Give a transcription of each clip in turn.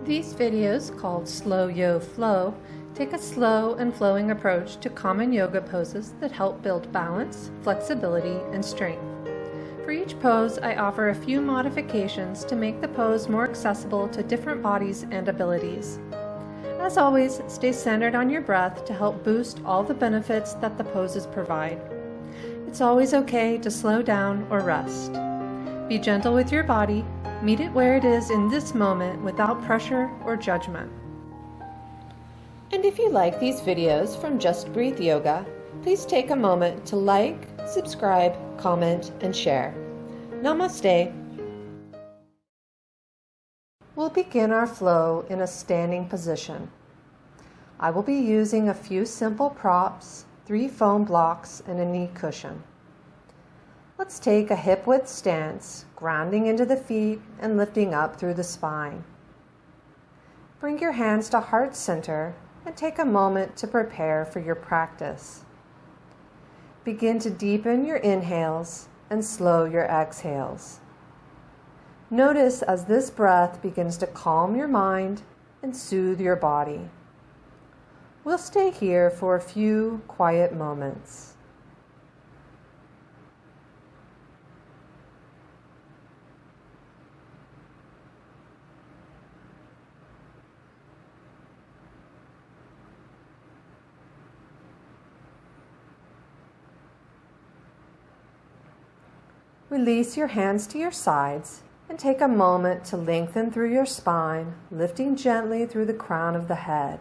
These videos, called Slow Yo Flow, take a slow and flowing approach to common yoga poses that help build balance, flexibility, and strength. For each pose, I offer a few modifications to make the pose more accessible to different bodies and abilities. As always, stay centered on your breath to help boost all the benefits that the poses provide. It's always okay to slow down or rest. Be gentle with your body. Meet it where it is in this moment without pressure or judgment. And if you like these videos from Just Breathe Yoga, please take a moment to like, subscribe, comment, and share. Namaste. We'll begin our flow in a standing position. I will be using a few simple props, 3 foam blocks, and a knee cushion. Let's take a hip-width stance, grounding into the feet and lifting up through the spine. Bring your hands to heart center and take a moment to prepare for your practice. Begin to deepen your inhales and slow your exhales. Notice as this breath begins to calm your mind and soothe your body. We'll stay here for a few quiet moments. Release your hands to your sides and take a moment to lengthen through your spine, lifting gently through the crown of the head.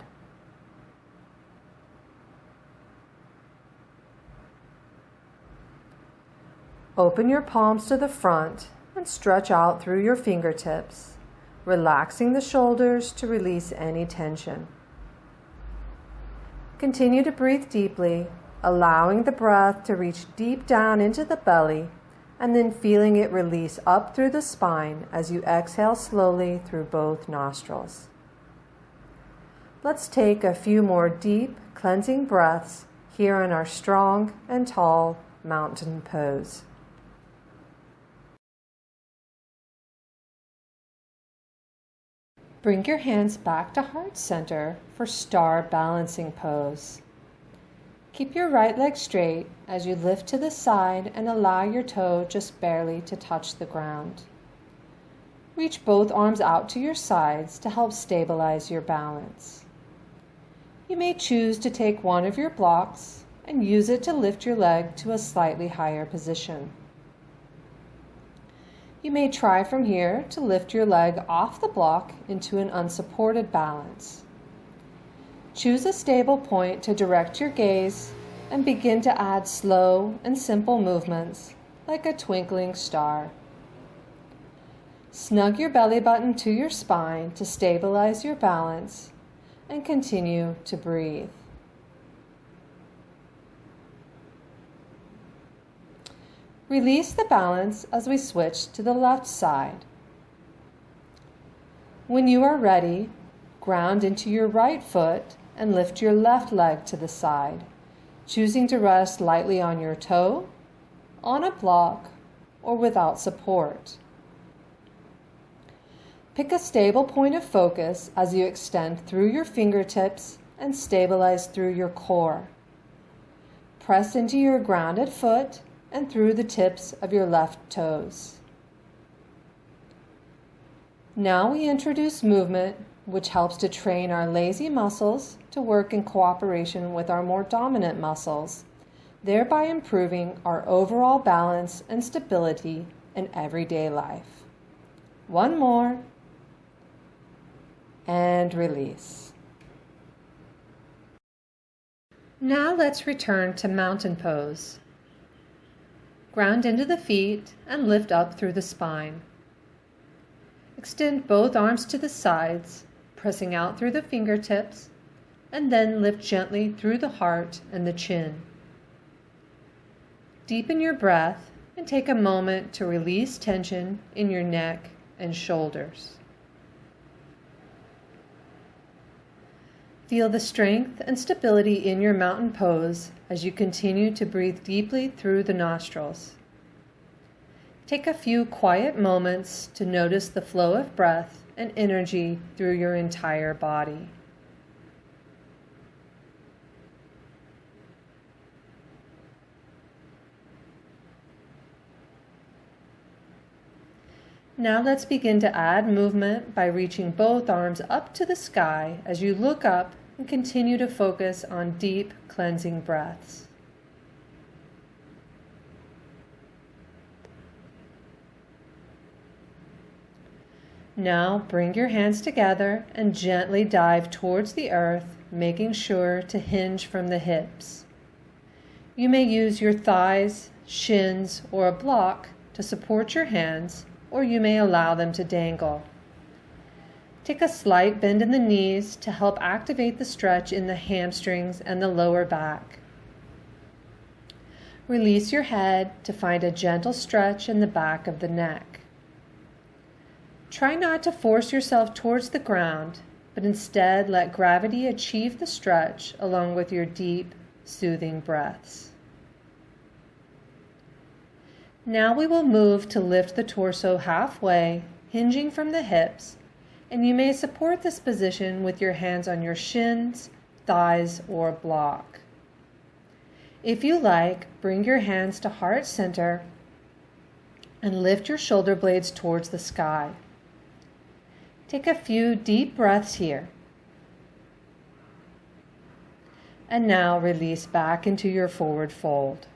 Open your palms to the front and stretch out through your fingertips, relaxing the shoulders to release any tension. Continue to breathe deeply, allowing the breath to reach deep down into the belly, and then feeling it release up through the spine as you exhale slowly through both nostrils. Let's take a few more deep, cleansing breaths here in our strong and tall mountain pose. Bring your hands back to heart center for star balancing pose. Keep your right leg straight as you lift to the side and allow your toe just barely to touch the ground. Reach both arms out to your sides to help stabilize your balance. You may choose to take one of your blocks and use it to lift your leg to a slightly higher position. You may try from here to lift your leg off the block into an unsupported balance. Choose a stable point to direct your gaze and begin to add slow and simple movements like a twinkling star. Snug your belly button to your spine to stabilize your balance and continue to breathe. Release the balance as we switch to the left side. When you are ready, ground into your right foot and lift your left leg to the side, choosing to rest lightly on your toe, on a block, or without support. Pick a stable point of focus as you extend through your fingertips and stabilize through your core. Press into your grounded foot and through the tips of your left toes. Now we introduce movement, which helps to train our lazy muscles to work in cooperation with our more dominant muscles, thereby improving our overall balance and stability in everyday life. One more, and release. Now let's return to mountain pose. Ground into the feet and lift up through the spine. Extend both arms to the sides, pressing out through the fingertips, and then lift gently through the heart and the chin. Deepen your breath and take a moment to release tension in your neck and shoulders. Feel the strength and stability in your mountain pose as you continue to breathe deeply through the nostrils. Take a few quiet moments to notice the flow of breath and energy through your entire body. Now let's begin to add movement by reaching both arms up to the sky as you look up and continue to focus on deep cleansing breaths. Now bring your hands together and gently dive towards the earth, making sure to hinge from the hips. You may use your thighs, shins, or a block to support your hands, or you may allow them to dangle. Take a slight bend in the knees to help activate the stretch in the hamstrings and the lower back. Release your head to find a gentle stretch in the back of the neck. Try not to force yourself towards the ground, but instead let gravity achieve the stretch along with your deep, soothing breaths. Now we will move to lift the torso halfway, hinging from the hips, and you may support this position with your hands on your shins, thighs, or block. If you like, bring your hands to heart center and lift your shoulder blades towards the sky. Take a few deep breaths here. And now release back into your forward fold.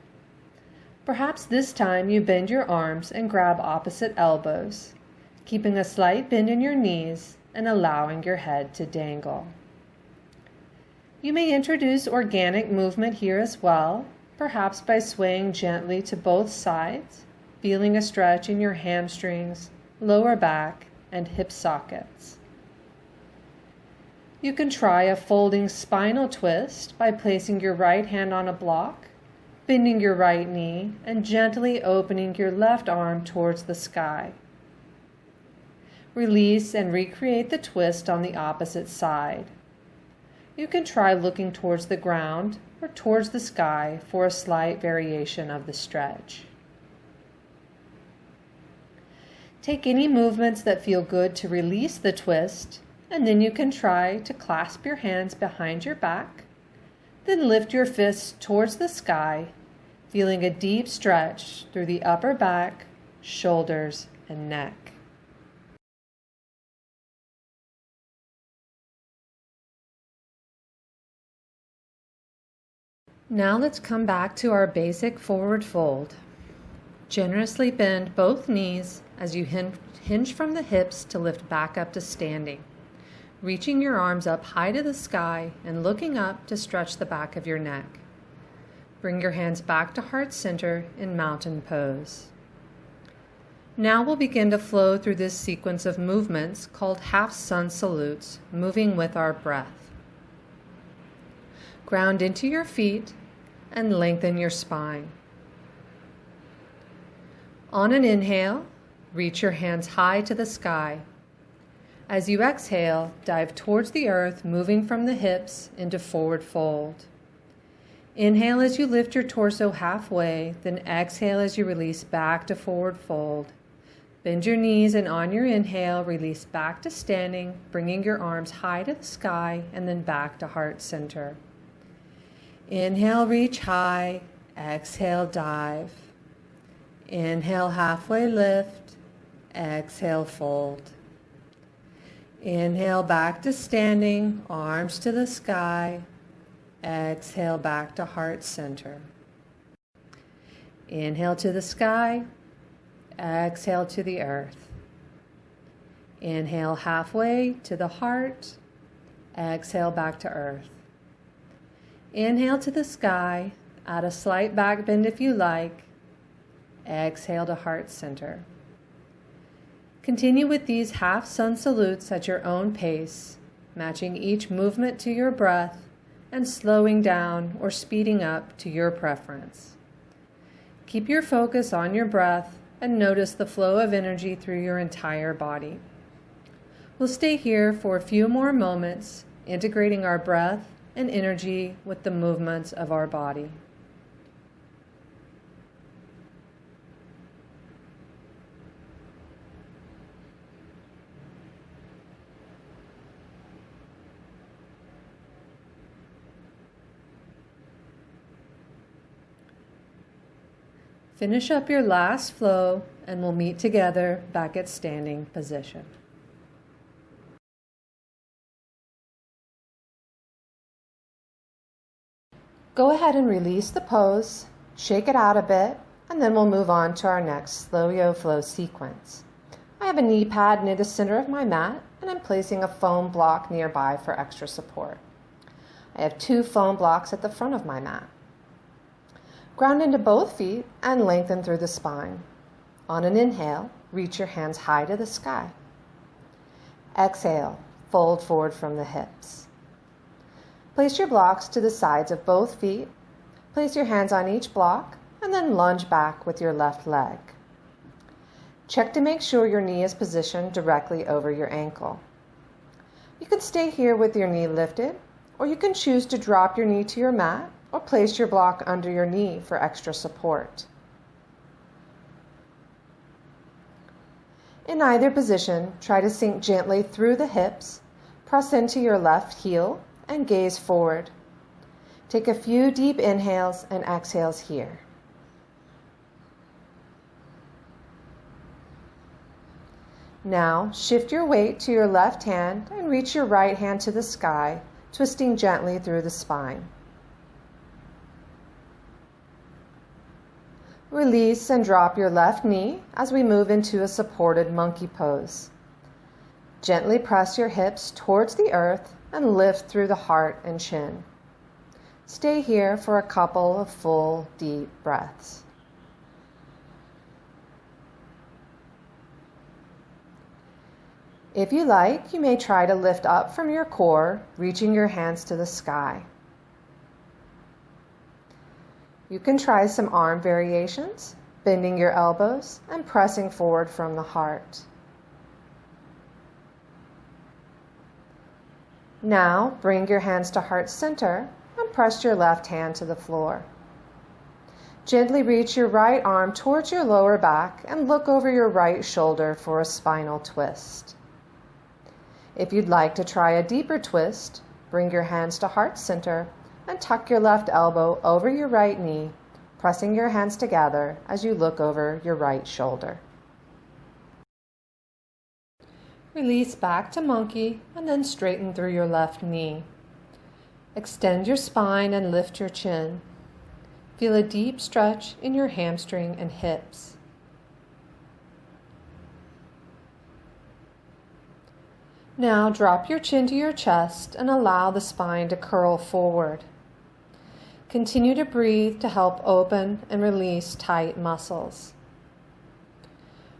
Perhaps this time you bend your arms and grab opposite elbows, keeping a slight bend in your knees and allowing your head to dangle. You may introduce organic movement here as well, perhaps by swaying gently to both sides, feeling a stretch in your hamstrings, lower back, and hip sockets. You can try a folding spinal twist by placing your right hand on a block, bending your right knee, and gently opening your left arm towards the sky. Release and recreate the twist on the opposite side. You can try looking towards the ground or towards the sky for a slight variation of the stretch. Take any movements that feel good to release the twist, and then you can try to clasp your hands behind your back, then lift your fists towards the sky, feeling a deep stretch through the upper back, shoulders, and neck. Now let's come back to our basic forward fold. Generously bend both knees as you hinge from the hips to lift back up to standing, reaching your arms up high to the sky and looking up to stretch the back of your neck. Bring your hands back to heart center in mountain pose. Now we'll begin to flow through this sequence of movements called half sun salutes, moving with our breath. Ground into your feet and lengthen your spine. On an inhale, reach your hands high to the sky. As you exhale, dive towards the earth, moving from the hips into forward fold. Inhale as you lift your torso halfway, then exhale as you release back to forward fold. Bend your knees and on your inhale, release back to standing, bringing your arms high to the sky and then back to heart center. Inhale, reach high. Exhale, dive. Inhale, halfway lift. Exhale, fold. Inhale, back to standing, arms to the sky. Exhale, back to heart center. Inhale to the sky. Exhale to the earth. Inhale halfway to the heart. Exhale back to earth. Inhale to the sky. Add a slight back bend if you like. Exhale to heart center. Continue with these half sun salutes at your own pace, matching each movement to your breath and slowing down or speeding up to your preference. Keep your focus on your breath and notice the flow of energy through your entire body. We'll stay here for a few more moments, integrating our breath and energy with the movements of our body. Finish up your last flow and we'll meet together back at standing position. Go ahead and release the pose, shake it out a bit, and then we'll move on to our next slow yo flow sequence. I have a knee pad near the center of my mat, and I'm placing a foam block nearby for extra support. I have 2 foam blocks at the front of my mat. Ground into both feet and lengthen through the spine. On an inhale, reach your hands high to the sky. Exhale, fold forward from the hips. Place your blocks to the sides of both feet. Place your hands on each block and then lunge back with your left leg. Check to make sure your knee is positioned directly over your ankle. You can stay here with your knee lifted, or you can choose to drop your knee to your mat or place your block under your knee for extra support. In either position, try to sink gently through the hips, press into your left heel, and gaze forward. Take a few deep inhales and exhales here. Now, shift your weight to your left hand and reach your right hand to the sky, twisting gently through the spine. Release and drop your left knee as we move into a supported monkey pose. Gently press your hips towards the earth and lift through the heart and chin. Stay here for a couple of full, deep breaths. If you like, you may try to lift up from your core, reaching your hands to the sky. You can try some arm variations, bending your elbows and pressing forward from the heart. Now, bring your hands to heart center and press your left hand to the floor. Gently reach your right arm towards your lower back and look over your right shoulder for a spinal twist. If you'd like to try a deeper twist, bring your hands to heart center and tuck your left elbow over your right knee, pressing your hands together as you look over your right shoulder. Release back to monkey and then straighten through your left knee. Extend your spine and lift your chin. Feel a deep stretch in your hamstring and hips. Now drop your chin to your chest and allow the spine to curl forward. Continue to breathe to help open and release tight muscles.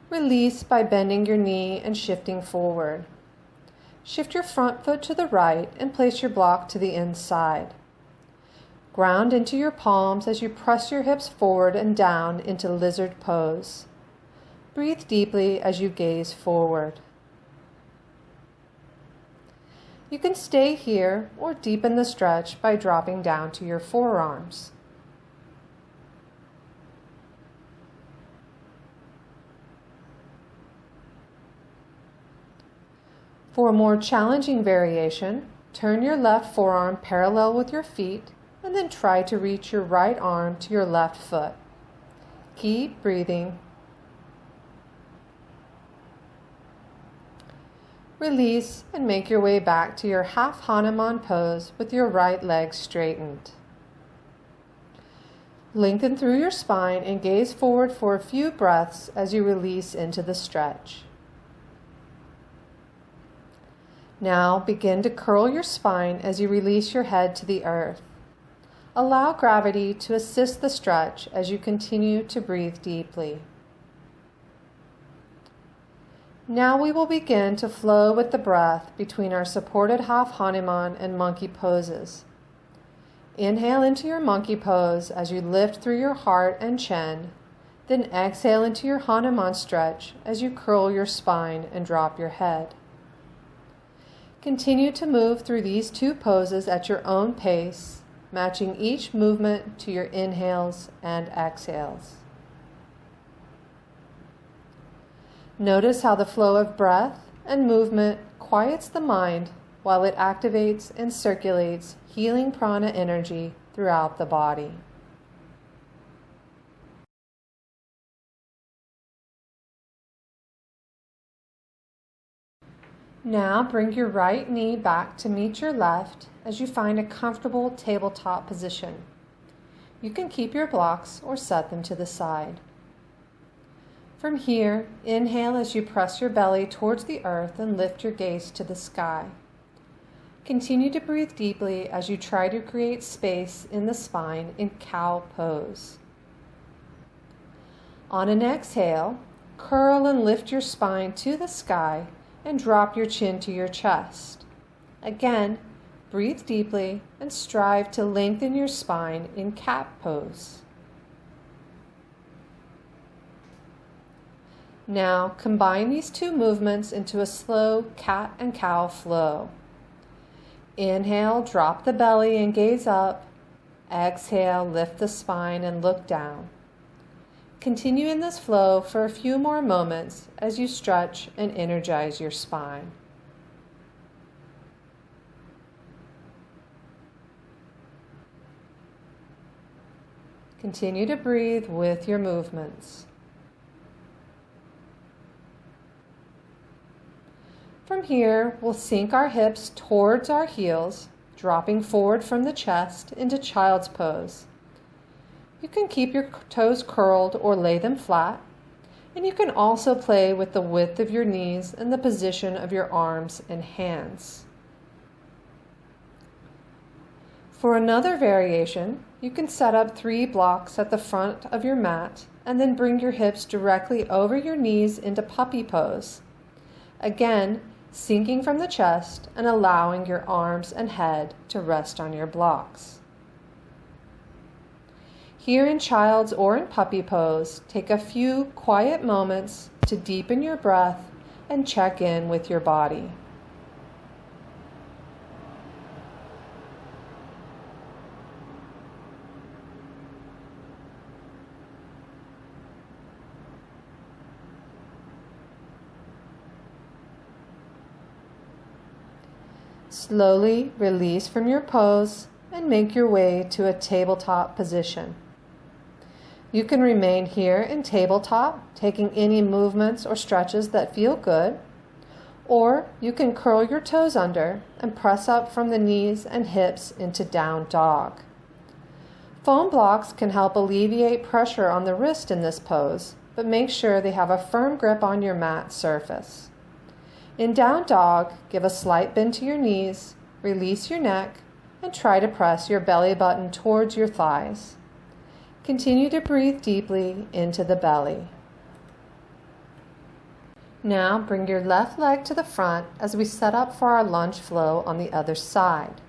Release by bending your knee and shifting forward. Shift your front foot to the right and place your block to the inside. Ground into your palms as you press your hips forward and down into lizard pose. Breathe deeply as you gaze forward. You can stay here or deepen the stretch by dropping down to your forearms. For a more challenging variation, turn your left forearm parallel with your feet and then try to reach your right arm to your left foot. Keep breathing. Release and make your way back to your half Hanuman pose with your right leg straightened. Lengthen through your spine and gaze forward for a few breaths as you release into the stretch. Now begin to curl your spine as you release your head to the earth. Allow gravity to assist the stretch as you continue to breathe deeply. Now we will begin to flow with the breath between our supported half Hanuman and monkey poses. Inhale into your monkey pose as you lift through your heart and chin, then exhale into your Hanuman stretch as you curl your spine and drop your head. Continue to move through these 2 poses at your own pace, matching each movement to your inhales and exhales. Notice how the flow of breath and movement quiets the mind while it activates and circulates healing prana energy throughout the body. Now bring your right knee back to meet your left as you find a comfortable tabletop position. You can keep your blocks or set them to the side. From here, inhale as you press your belly towards the earth and lift your gaze to the sky. Continue to breathe deeply as you try to create space in the spine in cow pose. On an exhale, curl and lift your spine to the sky and drop your chin to your chest. Again, breathe deeply and strive to lengthen your spine in cat pose. Now combine these two movements into a slow cat and cow flow. Inhale, drop the belly and gaze up. Exhale, lift the spine and look down. Continue in this flow for a few more moments as you stretch and energize your spine. Continue to breathe with your movements. From here, we'll sink our hips towards our heels, dropping forward from the chest into child's pose. You can keep your toes curled or lay them flat, and you can also play with the width of your knees and the position of your arms and hands. For another variation, you can set up 3 blocks at the front of your mat and then bring your hips directly over your knees into puppy pose. Again, sinking from the chest and allowing your arms and head to rest on your blocks. Here in child's or in puppy pose, take a few quiet moments to deepen your breath and check in with your body. Slowly release from your pose and make your way to a tabletop position. You can remain here in tabletop, taking any movements or stretches that feel good, or you can curl your toes under and press up from the knees and hips into down dog. Foam blocks can help alleviate pressure on the wrist in this pose, but make sure they have a firm grip on your mat surface. In down dog, give a slight bend to your knees, release your neck, and try to press your belly button towards your thighs. Continue to breathe deeply into the belly. Now bring your left leg to the front as we set up for our lunge flow on the other side.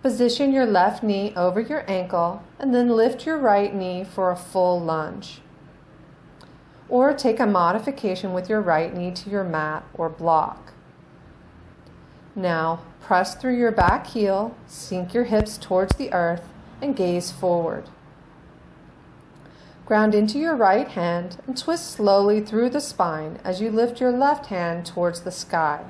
Position your left knee over your ankle and then lift your right knee for a full lunge. Or take a modification with your right knee to your mat or block. Now press through your back heel, sink your hips towards the earth, and gaze forward. Ground into your right hand and twist slowly through the spine as you lift your left hand towards the sky.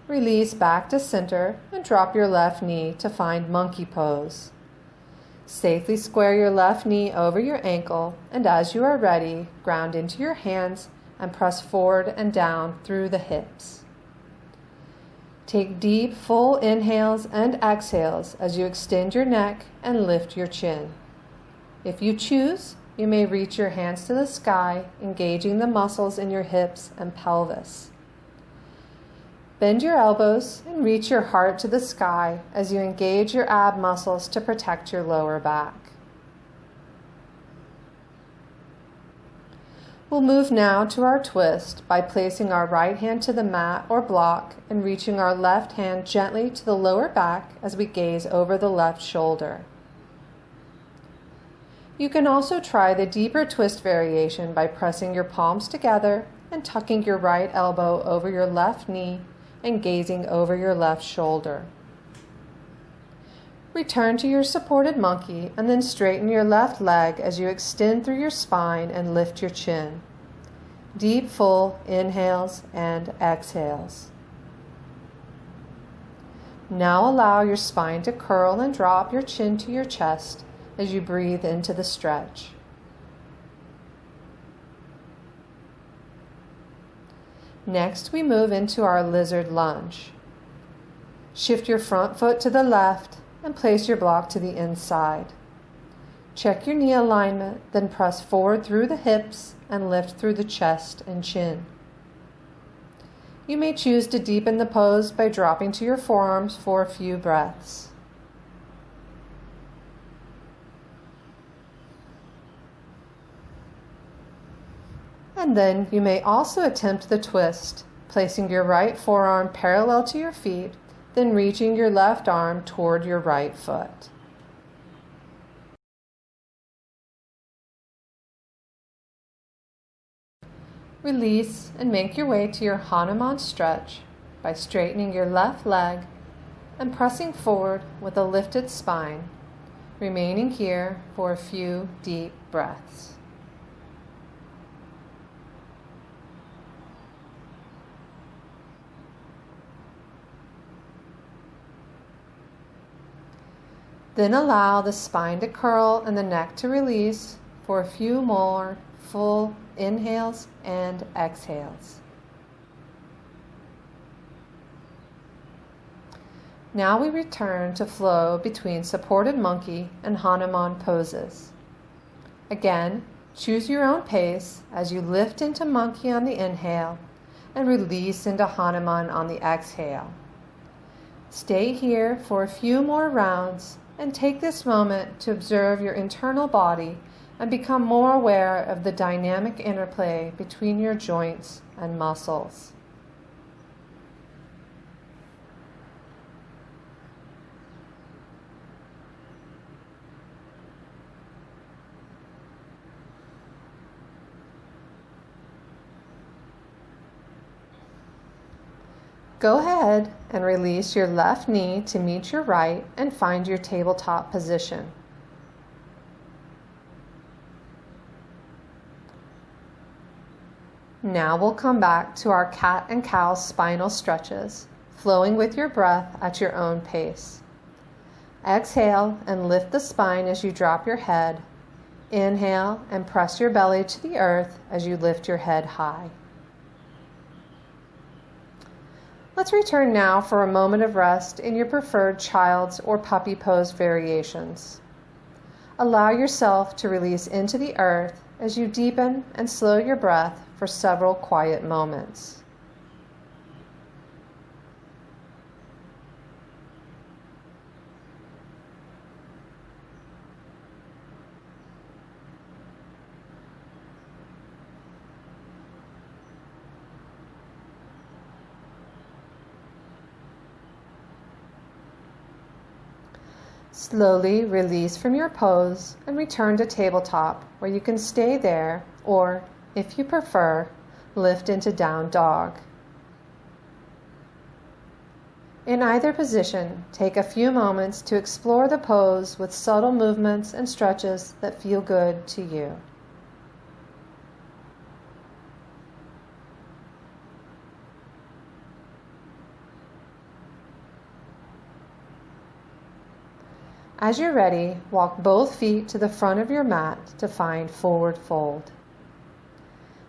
Release back to center and drop your left knee to find monkey pose. Safely square your left knee over your ankle, and as you are ready, ground into your hands and press forward and down through the hips. Take deep, full inhales and exhales as you extend your neck and lift your chin. If you choose, you may reach your hands to the sky, engaging the muscles in your hips and pelvis. Bend your elbows and reach your heart to the sky as you engage your ab muscles to protect your lower back. We'll move now to our twist by placing our right hand to the mat or block and reaching our left hand gently to the lower back as we gaze over the left shoulder. You can also try the deeper twist variation by pressing your palms together and tucking your right elbow over your left knee and gazing over your left shoulder. Return to your supported monkey and then straighten your left leg as you extend through your spine and lift your chin. Deep, full inhales and exhales. Now allow your spine to curl and drop your chin to your chest as you breathe into the stretch. Next, we move into our lizard lunge. Shift your front foot to the left and place your block to the inside. Check your knee alignment, then press forward through the hips and lift through the chest and chin. You may choose to deepen the pose by dropping to your forearms for a few breaths. And then you may also attempt the twist, placing your right forearm parallel to your feet, then reaching your left arm toward your right foot. Release and make your way to your Hanuman stretch by straightening your left leg and pressing forward with a lifted spine, remaining here for a few deep breaths. Then allow the spine to curl and the neck to release for a few more full inhales and exhales. Now we return to flow between supported monkey and Hanuman poses. Again, choose your own pace as you lift into monkey on the inhale and release into Hanuman on the exhale. Stay here for a few more rounds and take this moment to observe your internal body and become more aware of the dynamic interplay between your joints and muscles. Go ahead and release your left knee to meet your right and find your tabletop position. Now we'll come back to our cat and cow spinal stretches, flowing with your breath at your own pace. Exhale and lift the spine as you drop your head. Inhale and press your belly to the earth as you lift your head high. Let's return now for a moment of rest in your preferred child's or puppy pose variations. Allow yourself to release into the earth as you deepen and slow your breath for several quiet moments. Slowly release from your pose and return to tabletop, where you can stay there or, if you prefer, lift into down dog. In either position, take a few moments to explore the pose with subtle movements and stretches that feel good to you. As you're ready, walk both feet to the front of your mat to find forward fold.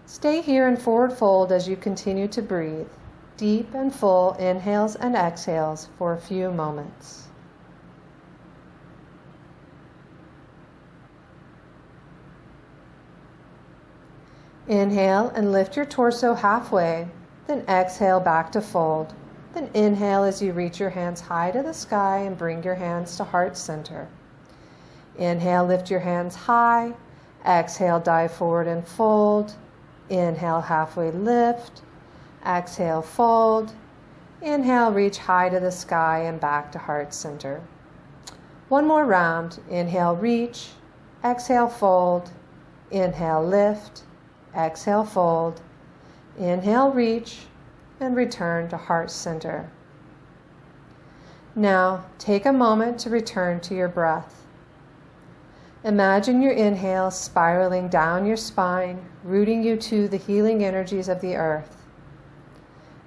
Stay here in forward fold as you continue to breathe, deep and full inhales and exhales for a few moments. Inhale and lift your torso halfway, then exhale back to fold. Then inhale as you reach your hands high to the sky and bring your hands to heart center. Inhale, lift your hands high. Exhale, dive forward and fold. Inhale, halfway lift. Exhale, fold. Inhale, reach high to the sky and back to heart center. One more round. Inhale, reach. Exhale, fold. Inhale, lift. Exhale, fold. Inhale, reach. And return to heart center. Now, take a moment to return to your breath. Imagine your inhale spiraling down your spine, rooting you to the healing energies of the earth.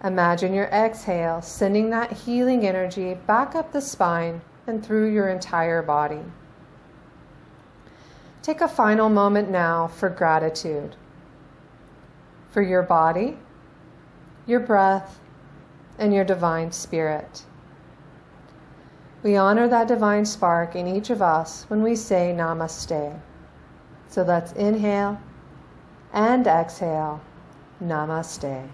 Imagine your exhale sending that healing energy back up the spine and through your entire body. Take a final moment now for gratitude for your body, your breath, and your divine spirit. We honor that divine spark in each of us when we say Namaste. So let's inhale and exhale. Namaste.